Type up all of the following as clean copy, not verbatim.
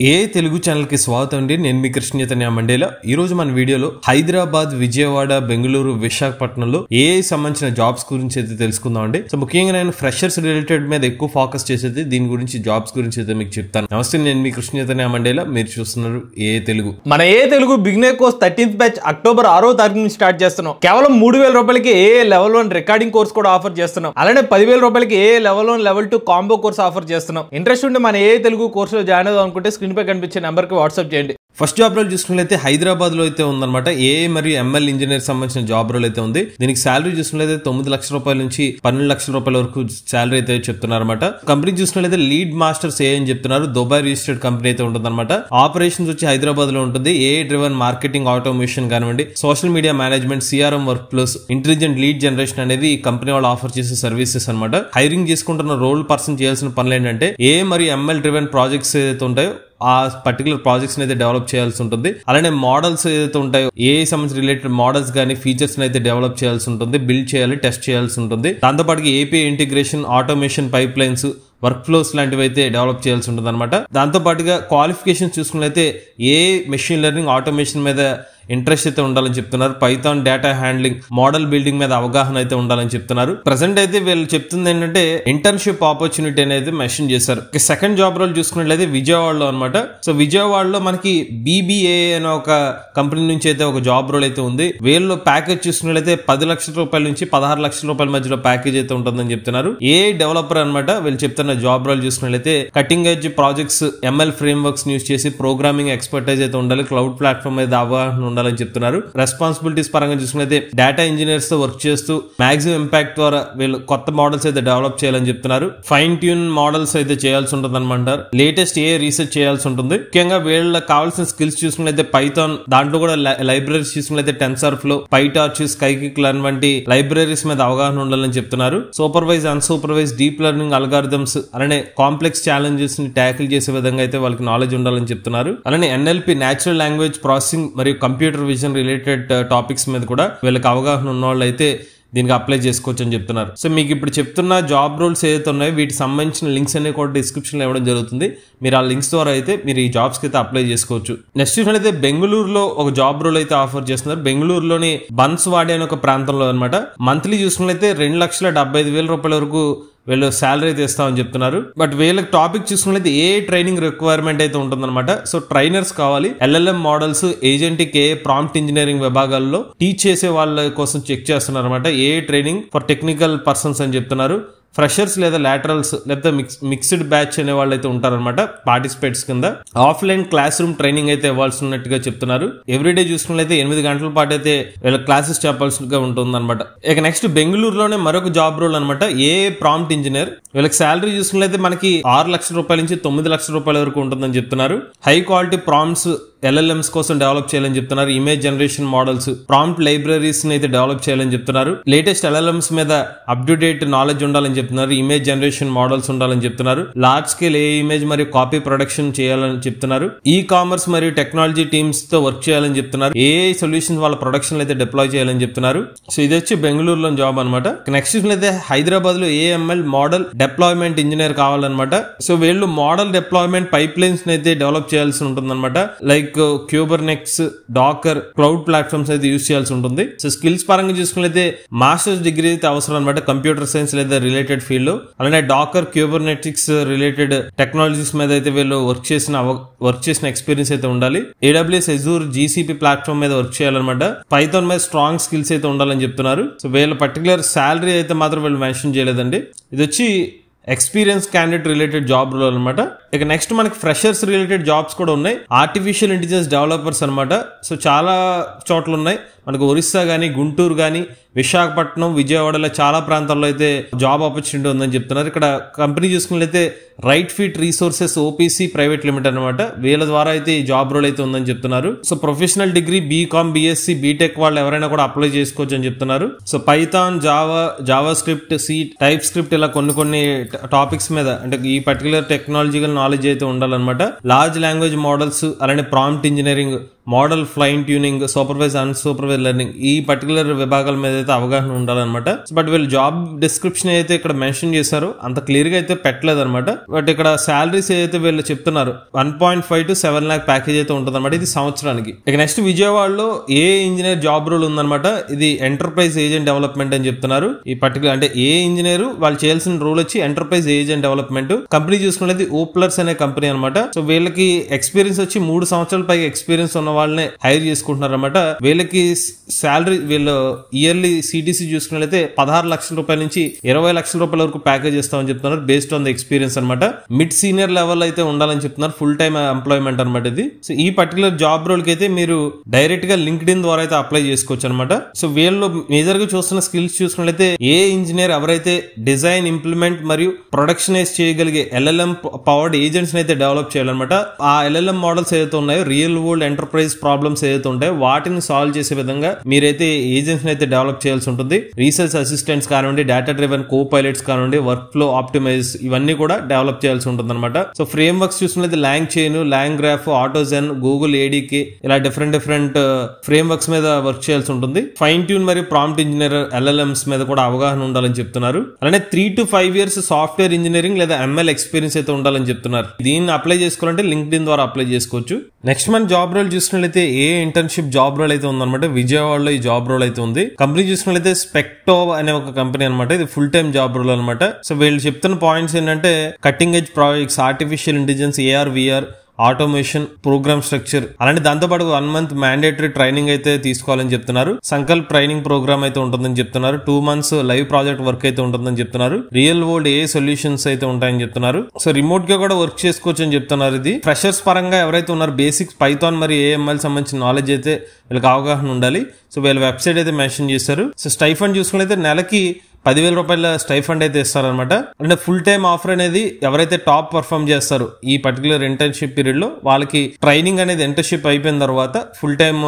ఏ Telugu channel కి స్వాగతం అండి. నేను మీ కృష్ణ చైతన్య మండేలా. ఈ రోజు మన వీడియోలో హైదరాబాద్, విజయవాడ, బెంగళూరు, విశాఖపట్నంలో సంబంధించిన జాబ్స్ గురించి అయితే తెలుసుకుందాం అండి. సో ముఖ్యంగా నేను ఫ్రెషర్స్ రిలేటెడ్ మీద ఎక్కువ ఫోకస్ చేసేది దీని గురించి, జాబ్స్ గురించి అయితే మీకు చెప్తాను. నమస్తే, నేను మీ కృష్ణ చైతన్య మండేలా. మీరు చూస్తున్నారు ఏ తెలుగు. మన A Telugu beginner course 13th batch October 6వ తారీఖు నుంచి స్టార్ట్ చేస్తున్నాం. కేవలం 3000 రూపాయలకి ఏ లెవెల్ 1 రికార్డింగ్ కోర్స్ కూడా ఆఫర్ చేస్తున్నాం. అలానే 10,000 రూపాయలకి A level 1 level 2 combo course offer చేస్తున్నాం. ఇంట్రెస్ట్ ఉంటే మన ఏ తెలుగు కోర్సులో జాయిన్ అవుదాం అనుకుంటే స్క్రీన్ పై కనిపించే నెంబర్ కి వాట్సాప్ చేయండి. ఫస్ట్ జాబ్ రోల్ చూసుకున్నట్లయితే హైదరాబాద్ లో అయితే ఉందన్నమాట. ఏఏ మరియు ఎంఎల్ ఇంజనీర్ సంబంధించిన జాబ్ రోల్ అయితే ఉంది. దీనికి శాలరీ చూసుకున్నట్లయితే 9 లక్షల రూపాయల నుంచి 12 లక్షల రూపాయల వరకు శాలరీ అయితే చెప్తున్నారు అనమాట. కంపెనీ చూసుకున్నట్లయితే లీడ్ మాస్టర్స్ ఏ అని చెప్తున్నారు. దుబాయ్ రిజిస్టర్డ్ కంపెనీ అయితే ఉంటుంది అనమాట. ఆపరేషన్స్ వచ్చి హైదరాబాద్ లో ఉంటుంది. ఏఐ డ్రివెన్ మార్కెటింగ్, ఆటోమేషన్ కానివ్వండి, social media management, CRM work flows, intelligent lead generation అనేది ఈ కంపెనీ వాళ్ళు ఆఫర్ చేసే సర్వీసెస్ అనమాట. హైరింగ్ చేసుకుంటున్న రోల్ పర్సన్ చేయాల్సిన పనులు ఏంటంటే ఏఐ మరియు ఎంఎల్ డ్రివెన్ ప్రాజెక్ట్స్ ఏదైతే ఉంటాయో ఆ పర్టికులర్ ప్రాజెక్ట్స్ అయితే డెవలప్ చేయాల్సి ఉంటుంది. అలానే మోడల్స్ ఏదైతే ఉంటాయో ఏ సంబంధించిన రిలేటెడ్ మోడల్స్ కానీ ఫీచర్స్ అయితే డెవలప్ చేయాల్సి ఉంటుంది, బిల్డ్ చేయాలి, టెస్ట్ చేయాల్సి ఉంటుంది. దాంతోపాటు API integration, automation, pipe lines, work flows లాంటివి అయితే డెవలప్ చేయాల్సి ఉంటుంది అనమాట. దాంతో పాటుగా క్వాలిఫికేషన్ చూసుకున్నట్లయితే ఏ మెషిన్ లెర్నింగ్, ఆటోమేషన్ మీద ఇంట్రెస్ట్ అయితే ఉండాలని చెప్తున్నారు. Python, data handling, model building మీద అవగాహన అయితే ఉండాలని చెప్తున్నారు. ప్రెసెంట్ అయితే వీళ్ళు చెప్తుంది ఏంటంటే ఇంటర్న్షిప్ ఆపర్చునిటీ అనేది మెన్షన్ చేశారు. సెకండ్ జాబ్ రోల్ చూసుకున్నట్లయితే విజయవాడలో అనమాట. సో విజయవాడలో మనకి బీబీఏ అనే ఒక కంపెనీ నుంచి అయితే ఒక జాబ్ రోల్ అయితే ఉంది. వీళ్ళు ప్యాకేజ్ చూసుకున్నట్లయితే 10 లక్షల రూపాయల నుంచి 16 లక్షల రూపాయల మధ్యలో ప్యాకేజ్ అయితే ఉంటుందని చెప్తున్నారు. ఏ డెవలపర్ అనమాట. వీళ్ళు చెప్తున్న జాబ్ రోల్ చూసుకున్నట్లయితే cutting edge projects, ML frame works use చేసి ప్రోగ్రామింగ్ ఎక్స్పర్టైజ్ అయితే ఉండాలి, క్లౌడ్ ప్లాట్ఫామ్ మీద అవగాహన ఉండాలని చెప్తున్నారు. రెస్పాన్సిబిలిటీస్ పరంగా చూసుకున్నైతే డేటా ఇంజనీర్స్ తో వర్క్ చేస్తూ మాక్సిమం ఇంపాక్ట్ ద్వారా వీళ్ళు కొత్త మోడల్స్ అయితే డెవలప్ చేయాలని చెప్తున్నారు. ఫైన్ ట్యూన్ మోడల్స్ అయితే చేయాల్సి ఉంటుంది అనమాట. లేటెస్ట్ ఏ రీసెర్చ్ చేయాల్సి ఉంటుంది. ముఖ్యంగా వీళ్ళకి కావాల్సిన స్కిల్స్ చూసుకున్నైతే పైథాన్, దాంట్లో కూడా లైబ్రరీస్ చూసుకున్నైతే టెన్సర్ ఫ్లో, పైటార్చ్, స్కైకిక్ లర్న్ వంటి లైబ్రరీస్ మీద అవగాహన ఉండాలని చెప్తున్నారు. Supervise, unsupervised, deep learning algorithms అలానే కాంప్లెక్స్ ఛాలెంజెస్ ని ట్యాకిల్ చేసే విధంగా అయితే వాళ్ళకి నాలెడ్జ్ ఉండాలని చెప్తున్నారు. అలానే ఎన్ఎల్పి, నేచురల్ లాంగ్వేజ్ ప్రాసెసింగ్ మరియు కంప్యూటర్ విజన్ రిలేటెడ్ టాపిక్స్ మీద కూడా వీళ్ళకి అవగాహన ఉన్న వాళ్ళు అయితే దీనికి అప్లై చేసుకోవచ్చు అని చెప్తున్నారు. సో మీకు ఇప్పుడు చెప్తున్న జాబ్ రోల్స్ ఏదైతే ఉన్నాయో వీటికి సంబంధించిన లింక్స్ అన్ని కూడా డిస్క్రిప్షన్ లో ఇవ్వడం జరుగుతుంది. మీరు ఆ లింక్స్ ద్వారా అయితే మీరు ఈ జాబ్స్ కి అయితే అప్లై చేసుకోవచ్చు. నెక్స్ట్ చూసినట్లయితే బెంగళూరులో ఒక జాబ్ రోల్ అయితే ఆఫర్ చేస్తున్నారు. బెంగళూరులోని బన్స్వాడే అనే ఒక ప్రాంతంలో అనమాట. మంత్లీ చూసుకున్నట్లయితే 2,75,000 రూపాయల వరకు వీళ్ళు శాలరీ అయితే ఇస్తామని చెప్తున్నారు. బట్ వీళ్ళకి టాపిక్ చూసుకున్నట్లయితే ఏ ట్రైనింగ్ రిక్వైర్మెంట్ అయితే ఉంటుందన్నమాట. సో ట్రైనర్స్ కావాలి. ఎల్ఎల్ఎం మోడల్స్, ఏజెంటిక్, ఏ ప్రాంప్ట్ ఇంజనీరింగ్ విభాగాల్లో టీచ్ చేసే వాళ్ళ కోసం చెక్ చేస్తున్నారు అనమాట. ఏ ట్రైనింగ్ ఫర్ టెక్నికల్ పర్సన్స్ అని చెప్తున్నారు. ఫ్రెషర్స్ లేదా లాటరల్స్ లేదా మిక్స్డ్ బ్యాచ్ అనే వాళ్ళు అయితే ఉంటారనమాట పార్టిసిపేట్స్ కింద. ఆఫ్లైన్ క్లాస్ రూమ్ ట్రైనింగ్ అయితే ఇవ్వాల్సి ఉన్నట్టుగా చెప్తున్నారు. ఎవ్రీడే చూసుకున్నట్లయితే 8 గంటల పాటు అయితే వీళ్ళ క్లాసెస్ చెప్పాల్సిగా ఉంటుంది అనమాట. ఇక నెక్స్ట్ బెంగళూరులోనే మరొక జాబ్ రోల్ అనమాట. ఏ ప్రాంప్ట్ ఇంజనీర్. వీళ్ళకి శాలరీ చూసుకున్నట్లయితే మనకి 6 లక్షల రూపాయల నుంచి 9 లక్షల రూపాయల వరకు ఉంటుందని చెప్తున్నారు. హై క్వాలిటీ ప్రాంప్ట్స్ ఎల్ఎల్ఎంస్ కోసం డెవలప్ చేయాలని చెప్తున్నారు. Image generation models, prompt libraries అయితే డెవలప్ చేయాలని చెప్తున్నారు. లేటెస్ట్ ఎల్ఎల్ఎంస్ మీద అప్ టు డేట్ నాలెడ్జ్ ఉండాలని చెప్తున్నారు. ఇమేజ్ జనరేషన్ మోడల్స్ ఉండాలని చెప్తున్నారు. లార్జ్ స్కేల్ ఏ ఇమేజ్ మరియు కాపీ ప్రొడక్షన్ చేయాలని చెప్తున్నారు. ఈ కామర్స్ మరియు టెక్నాలజీ టీమ్స్ తో వర్క్ చేయాలని చెప్తున్నారు. ఏఐ సొల్యూషన్స్ వాళ్ళ ప్రొడక్షన్ అయితే డిప్లాయ్ చేయాలని చెప్తున్నారు. సో ఇది వచ్చి బెంగళూరులో జాబ్ అనమాట. నెక్స్ట్ అయితే హైదరాబాద్ లో ఏఎంఎల్ మోడల్ డిప్లాయ్మెంట్ ఇంజనీర్ కావాలన్నమాట. సో వీళ్ళు మోడల్ డిప్లాయ్మెంట్ పైప్ లైన్స్ అయితే డెవలప్ చేయాల్సి ఉంటుంది అనమాట. Like Kubernetes, Docker, cloud platforms అయితే యూస్ చేయాల్సి ఉంటుంది. సో స్కిల్స్ పరంగా చూసుకున్నట్లయితే మాస్టర్స్ డిగ్రీ అయితే అవసరం అనమాట కంప్యూటర్ సైన్స్ లేదా రిలేటెడ్ ఫీల్డ్ లో. అలానే డాకర్, క్యూబర్నెటిక్స్ రిలేటెడ్ టెక్నాలజీస్ మీద అయితే వీళ్ళు వర్క్ చేసిన ఎక్స్పీరియన్స్ అయితే ఉండాలి. ఏడబ్ల్యూఎస్, అజూర్, జీసీపీ ప్లాట్ఫామ్ మీద వర్క్ చేయాలన్నమాట. పైథాన్ మీద స్ట్రాంగ్ స్కిల్స్ అయితే ఉండాలని చెప్తున్నారు. సో వీళ్ళ పర్టికులర్ శాలరీ అయితే మాత్రం వీళ్ళు మెన్షన్ చేయలేదండి. ఇది వచ్చి experience candidate related job role అనమాట. ఇక నెక్స్ట్ మనకి ఫ్రెషర్స్ రిలేటెడ్ జాబ్స్ కూడా ఉన్నాయి. ఆర్టిఫిషియల్ ఇంటెలిజెన్స్ డెవలపర్స్ అనమాట. సో చాలా చోట్ల ఉన్నాయి. మనకు ఒరిస్సా గానీ, గుంటూరు గానీ, విశాఖపట్నం, విజయవాడలో చాలా ప్రాంతాల్లో అయితే జాబ్ ఆపర్చునిటీ ఉందని చెప్తున్నారు. ఇక్కడ కంపెనీ చూసుకున్నట్లయితే right fit resources OPC private limited అనమాట. వీళ్ళ ద్వారా అయితే ఈ జాబ్ రోల్ అయితే ఉందని చెప్తున్నారు. So professional degree BCom, BSc, BTech వాళ్ళు ఎవరైనా కూడా అప్లై చేసుకోవచ్చు అని చెప్తున్నారు. So Python, JavaScript, C, TypeScript ఇలా కొన్ని టాపిక్స్ మీద అంటే ఈ పర్టికులర్ టెక్నాలజికల్ నాలెడ్జ్ అయితే ఉండాలన్నమాట. లార్జ్ లాంగ్వేజ్ మోడల్స్ అలానే prompt engineering model fine tuning, supervised unsupervised learning ఈ పర్టికులర్ విభాగాల మీద అయితే అవగాహన ఉండాలన్నమాట. బట్ వీళ్ళు జాబ్ డిస్క్రిప్షన్ అయితే ఇక్కడ మెన్షన్ చేశారు, అంత క్లియర్ గా అయితే పెట్టలేదు అనమాట. బట్ ఇక్కడ సాలరీస్ ఏదైతే వీళ్ళు చెప్తున్నారు 1.5 to 7 lakh ప్యాకేజ్ అయితే ఉంటుంది అనమాట, ఇది సంవత్సరానికి. ఇక నెక్స్ట్ విజయవాడలో ఏ ఇంజనీర్ జాబ్ రోల్ ఉందన్నమాట. ఇది ఎంటర్ప్రైజ్ ఏజెంట్ డెవలప్మెంట్ అని చెప్తున్నారు. ఈ పర్టికులర్ అంటే ఏ ఇంజనీర్ వాళ్ళు చేయాల్సిన రోల్ వచ్చి ఎంటర్ప్రైజ్ ఏజెంట్ డెవలప్మెంట్. కంపెనీ చూసుకునేది ఓప్లర్స్ అనే కంపెనీ అనమాట. సో వీళ్ళకి ఎక్స్పీరియన్స్ వచ్చి 3 సంవత్సరాల పైగా ఎక్స్పీరియన్స్ ఉన్న వాళ్ళని హైర్ చేసుకుంటున్నారు అనమాట. వీళ్ళకి శాలరీ వీళ్ళు ఇయర్లీ సిటీసీ చూసుకున్నట్లయితే 16 లక్షల రూపాయల నుంచి 20 లక్షల రూపాయల వరకు ప్యాకేజ్ ఇస్తామని చెప్తున్నారు, బేస్డ్ ఆన్ ద ఎక్స్పీరియన్స్ అనమాట. మిడ్ సీనియర్ లెవెల్ అయితే ఉండాలని చెప్తున్నారు, ఫుల్ టైమ్ ఎంప్లాయ్మెంట్ అనమాట ఇది. సో ఈ పర్టికులర్ జాబ్ రోల్ కి అయితే మీరు డైరెక్ట్ గా లింక్డ్ ఇన్ ద్వారా అయితే అప్లై చేసుకోవచ్చు అనమాట. సో వీళ్ళు మేజర్ గా చూస్తున్న స్కిల్స్ చూసుకున్నట్లయితే ఏ ఇంజనీర్ ఎవరైతే డిజైన్, ఇంప్లిమెంట్ మరియు ప్రొడక్షనైజ్ చేయగలిగే LLM పవర్డ్ ఏజెంట్స్ అయితే డెవలప్ చేయాలన్నమాట. ఆ LLM మోడల్స్ ఏదైతే ఉన్నాయో, రియల్ వరల్డ్ ఎంటర్ప్రైజ్ ప్రాబ్లమ్స్ ఏదైతే ఉంటాయో వాటిని సాల్వ్ చేసే విధంగా మీరైతే ఏజెంట్స్ అయితే డెవలప్ చేయాల్సి ఉంటుంది. రీసెర్చ్ అసిస్టెంట్స్ కానివ్వండి, డేటా డ్రివెన్ కో పైలట్స్ కానివ్వండి, వర్క్ ఫ్లో ఆప్టిమైజ్ ఇవన్నీ కూడా డెవలప్ చేయాల్సి ఉంటుంది అనమాట. సో ఫ్రేమ్ వర్క్స్ చూసుకున్నది LangChain, LangGraph, AutoGen, Google ADK ఇలా డిఫరెంట్ ఫ్రేమ్ వర్క్స్ మీద వర్క్ చేయాల్సి ఉంటుంది. ఫైన్ ట్యూన్ మరియు ప్రాంప్ట్ ఇంజనీర్ LLMs మీద కూడా అవగాహన ఉండాలని చెప్తున్నారు. అలానే 3 to 5 years సాఫ్ట్వేర్ ఇంజనీరింగ్ లేదా ML ఎక్స్పీరియన్స్ అయితే ఉండాలని చెప్తున్నారు. దీన్ని అప్లై చేసుకోవాలంటే లింక్డ్ ఇన్ ద్వారా అప్లై చేసుకోవచ్చు. నెక్స్ట్ మన జాబ్ రోల్ చూసినట్లయితే ఏ ఇంటర్న్షిప్ జాబ్ రోల్ అయితే ఉందన్నమాట. విజయవాడలో ఈ జాబ్ రోల్ అయితే ఉంది. కంపెనీ చూసినట్లయితే స్పెక్టో అనే ఒక కంపెనీ అనమాట. ఇది ఫుల్ టైమ్ జాబ్ రోల్ అనమాట. సో వీళ్ళు చెప్తున్న పాయింట్స్ ఏంటంటే cutting edge projects, artificial intelligence, AR VR, automation, program structure, అలాంటి దాంతోపాటు 1 month మ్యాండేటరీ ట్రైనింగ్ అయితే తీసుకోవాలని చెప్తున్నారు. సంకల్ప్ ట్రైనింగ్ ప్రోగ్రామ్ అయితే ఉంటుందని చెప్తున్నారు. 2 months లైవ్ ప్రాజెక్ట్ వర్క్ అయితే ఉంటుందని చెప్తున్నారు. రియల్ వరల్డ్ ఏ సొల్యూషన్స్ అయితే ఉంటాయని చెప్తున్నారు. సో రిమోట్ గా కూడా వర్క్ చేసుకోవచ్చు అని చెప్తున్నారు. ఇది ఫ్రెషర్స్ పరంగా ఎవరైతే ఉన్నారో బేసిక్స్ పైథాన్ మరియు AML సంబంధించిన నాలెడ్జ్ అయితే వీళ్ళకి అవగాహన ఉండాలి. సో వీళ్ళ వెబ్సైట్ అయితే మెన్షన్ చేశారు. సో స్టైఫండ్ చూసుకున్నైతే నెలకి 10,000 రూపాయల స్టైఫండ్ అయితే ఇస్తారనమాట. అంటే ఫుల్ టైమ్ ఆఫర్ అనేది ఎవరైతే టాప్ పర్ఫార్మ్ చేస్తారో ఈ పర్టికులర్ ఇంటర్న్షిప్ పీరియడ్ లో వాళ్ళకి ట్రైనింగ్ అనేది ఇంటర్న్షిప్ అయిపోయిన తర్వాత full time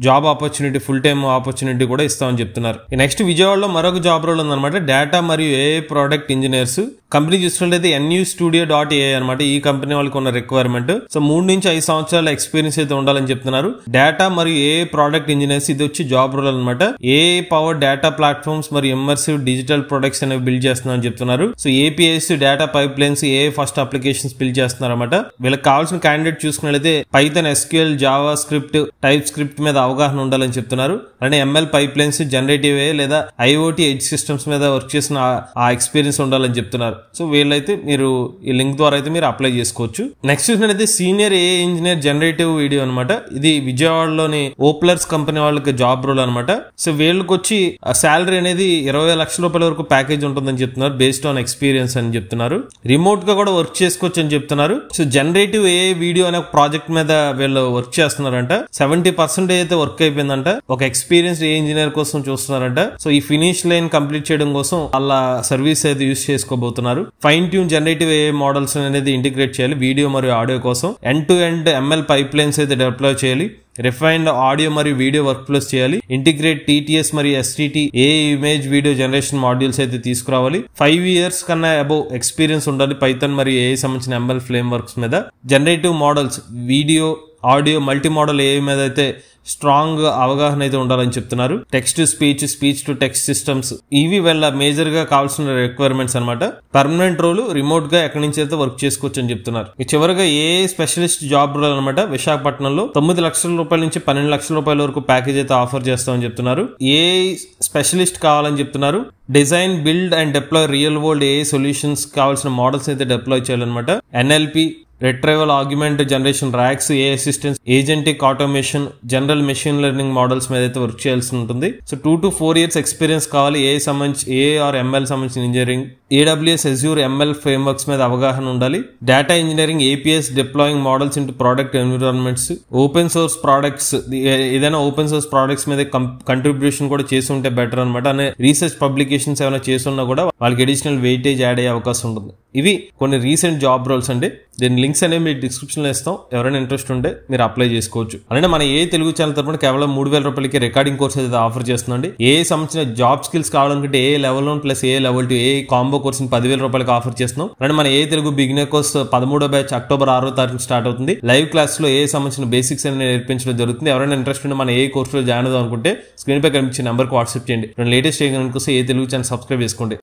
job opportunity, full time opportunity కూడా ఇస్తామని చెప్తున్నారు. నెక్స్ట్ విజయవాడలో మరొక జాబ్ రోల్ ఉందన్నమాట. డేటా మరియు AI ప్రోడక్ట్ ఇంజనీర్స్. కంపెనీ చూసినట్లయితే nustudio.ai అనమాట. ఈ కంపెనీ వాళ్ళకి ఉన్న రిక్వైర్మెంట్. సో 3 నుంచి 5 సంవత్సరాల ఎక్స్పీరియన్స్ అయితే ఉండాలని చెప్తున్నారు. డేటా మరియు AI ప్రోడక్ట్ ఇంజనీర్స్ ఇది వచ్చి జాబ్ రోల్ అనమాట. AI పవర్ డేటా ప్లాట్ఫామ్స్ మరియు ఇమ్మర్సివ్ డిజిటల్ ప్రొడక్ట్స్ అనేవి బిల్డ్ చేస్తున్నారని చెప్తున్నారు. So APIs, data pipe lines, AI first applications build చేస్తున్నారు అనమాట. వీళ్ళకి కావాల్సిన క్యాండిడేట్ చూసుకున్నట్లయితే Python, SQL, Java script, type script మీద అవగాహన ఉండాలని చెప్తున్నారు. అలానే ML pipe lines, generative AI లేదా IoT ఎడ్జ్ సిస్టమ్స్ మీద వర్క్ చేసిన ఆ ఎక్స్పీరియన్స్ ఉండాలని చెప్తున్నారు. సో వీళ్ళైతే మీరు ఈ లింక్ ద్వారా అయితే మీరు అప్లై చేసుకోవచ్చు. నెక్స్ట్ చూసినట్లయితే senior AI engineer generative video అనమాట. ఇది విజయవాడలోని ఓప్లర్స్ కంపెనీ వాళ్ళకి జాబ్ రోల్ అనమాట. సో వీళ్ళకి వచ్చి శాలరీ అనేది 20 లక్షల రూపాయల వరకు ప్యాకేజ్ ఉంటుందని చెప్తున్నారు, బేస్డ్ ఆన్ ఎక్స్పీరియన్స్ అని చెప్తున్నారు. రిమోట్ గా కూడా వర్క్ చేసుకోవచ్చు అని చెప్తున్నారు. సో జనరేటివ్ AI వీడియో అనే ప్రాజెక్ట్ మీద వీళ్ళు వర్క్ చేస్తున్నారంట. 70% అయితే వర్క్ అయిపోయిందంట. ఒక ఎక్స్పీరియన్స్ AI ఇంజనీర్ కోసం చూస్తున్నారంట. సో ఈ ఫినిష్ లైన్ కంప్లీట్ చేయడం కోసం వాళ్ళ సర్వీస్ అయితే యూజ్ చేసుకోబోతున్నారు. Fine tune generative AI models అనేది ఇంటిగ్రేట్ చేయాలి వీడియో మరియు ఆడియో కోసం. End to end ML pipelines అయితే డిప్లాయ్ చేయాలి. రిఫైన్డ్ ఆడియో మరియు వీడియో వర్క్ ఫ్లోస్ చేయాలి. ఇంటిగ్రేట్ TTS మరియు STT AI image video generation modules అయితే తీసుకురావాలి. 5 years కన్నా అబౌవ్ ఎక్స్పీరియన్స్ ఉండాలి పైథాన్ మరియు AI సంబంధించిన ML ఫ్రేమ్ వర్క్స్ మీద. Generative models, video, audio, multi modal AI మీద అయితే స్ట్రాంగ్ అవగాహన అయితే ఉండాలని చెప్తున్నారు. Text to speech, speech to text systems ఇవి వీళ్ళ మేజర్ గా కావాల్సిన రిక్వైర్మెంట్స్ అనమాట. పర్మనెంట్ రోల్, రిమోట్ గా ఎక్కడి నుంచి అయితే వర్క్ చేసుకోవచ్చు అని చెప్తున్నారు. చివరిగా AI స్పెషలిస్ట్ జాబ్ రోల్ అనమాట. విశాఖపట్నంలో 9 లక్షల రూపాయల నుంచి 12 లక్షల రూపాయల వరకు ప్యాకేజ్ అయితే ఆఫర్ చేస్తామని చెప్తున్నారు. AI స్పెషలిస్ట్ కావాలని చెప్తున్నారు. Design, build and deploy real world AI solutions కావాల్సిన మోడల్స్ అయితే డిప్లాయ్ చేయాలన్నమాట. NLP, retrieval augment generation, RAGs, AI assistance, agentic automation, general machine learning models మీద అయితే వర్క్ చేయాల్సి ఉంటుంది. సో 2 to 4 years ఎక్స్పీరియన్స్ కావాలి. AI సంబంధించి AI ఆర్ ML సంబంధించిన engineering, AWS, Azure, ML frameworks మీద అవగాహన ఉండాలి. Data engineering, APIs, deploying models into product environments, open source products, ఏదైనా ఓపెన్ సోర్స్ ప్రోడక్ట్స్ మీద కంట్రిబ్యూషన్ కూడా చేసి ఉంటే బెటర్ అనమాట. అనే రీసెర్చ్ పబ్లికేషన్స్ ఏమైనా చేస్తున్నా కూడా వాళ్ళకి అడిషనల్ వెయిటేజ్ యాడ్ అయ్యే అవకాశం ఉంటుంది. ఇవి కొన్ని రీసెంట్ జాబ్ రోల్స్ అండి. దీని లింక్ లింక్స్ అనేవి మీరు డిస్క్రిప్షన్ లో ఇస్తాం. ఎవరైనా ఇంట్రెస్ట్ ఉంటే మీరు అప్లై చేసుకోవచ్చు. అలానే మన ఏ తెలుగు ఛానల్ తరపున కేవలం 3,000 రూపాయలకి రికార్డింగ్ కోర్స్ అయితే ఆఫర్ చేస్తుందండి. ఏ సంబంధించిన జాబ్ స్కిల్స్ కావాలనుకుంటే A level 1 plus A level 2 A combo course 10,000 రూపాయలకి ఆఫర్ చేస్తున్నాం. అలానే మన ఏ తెలుగు బిగినర్ కోర్స్ 13వ బ్యాచ్ అక్టోబర్ 6వ తారీఖు స్టార్ట్ అవుతుంది. లైవ్ క్లాస్ లో ఏ సంబంధించిన బేసిక్స్ అనేది నేర్పించడం జరుగుతుంది. ఎవరైనా ఇంట్రెస్ట్ ఉంటే మన ఏ కోర్స్ లో జాయిన్ అవుదాం అనుకుంటే స్క్రీన్ పై కనిపించే నెంబర్ కి వాట్సాప్ చేయండి. లేటెస్ట్ చేయడానికి కోసం ఏ తెలుగు ఛానల్ సబ్స్క్రైబ్ చేసుకోండి.